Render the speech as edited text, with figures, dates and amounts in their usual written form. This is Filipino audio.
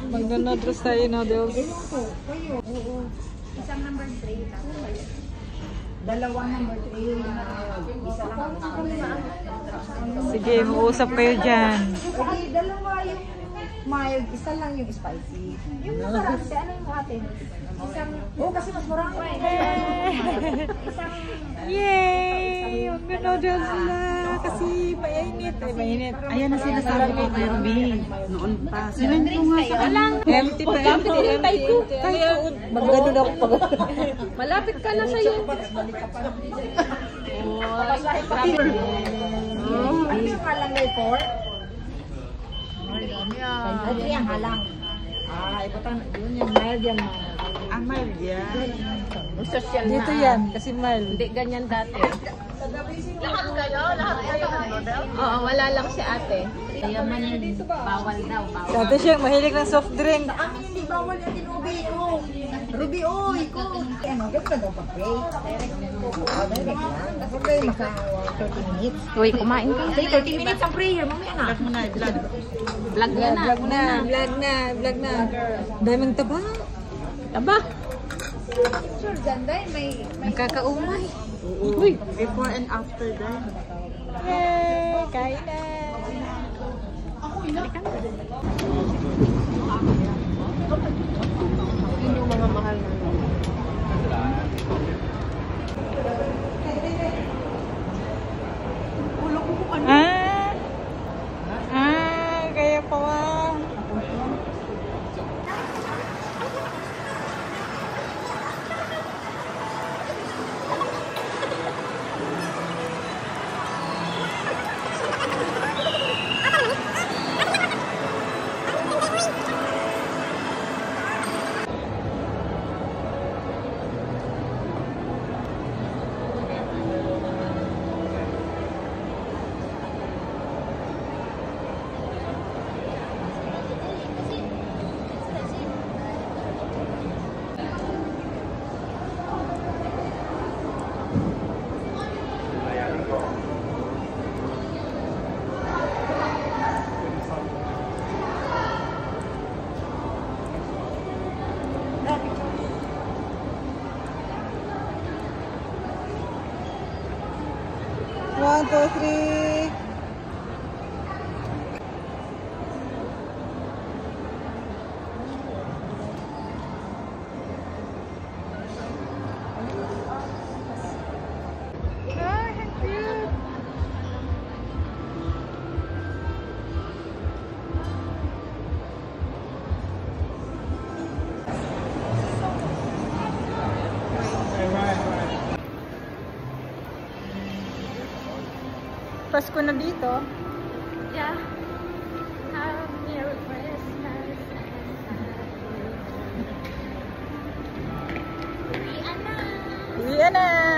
Mag-noodles tayo, noodles. Isang number 3. Dalawang number 3. Isa lang. Sige, mausap kayo dyan. Okay, dalawa yung mild, isa lang yung spicy. Yung nakaraan, ano yung ate? Isang, kasi mas marami. Isang, yay! Mag-noodles na kasi mainit. Ay, mainit. Ayan na sinasabi ko kay Ruby. Noon pa. Sinan ko nga sa alang. Empty pa, empty. Mag-ganun ako pag... Malapit ka na sa'yo. ano yung halang na yung 4? Ay, ang halang. Ipatan, yun yung mild yan. Mild yan. Social na. Dito yan, kasi mild. Hindi ganyan dati. Lahat kayo ng model? Oo, wala lang si ate. Kaya man bawal daw, bawal. Dati siya, mahilig ng soft drink. Amin hindi bawal yan din Ruby ko. Ruby, oy ko. Ano, dapat ka daw pa-pray. Direct lang. Dapat kayo maka 30 minutes. Uy, kumain ka. Say 30 minutes ang prayer, mamaya na. Vlog mo na, vlog. Vlog na na. Vlog na. Daming taba. Aba. Sure, ganda may Nakakaumay. Uy, before and after that. Yay! Kain na! Yun yung mga mahal na. Kaya pala. One, two, three. Pasko na dito. Yeah. Merry Christmas. Uwi na!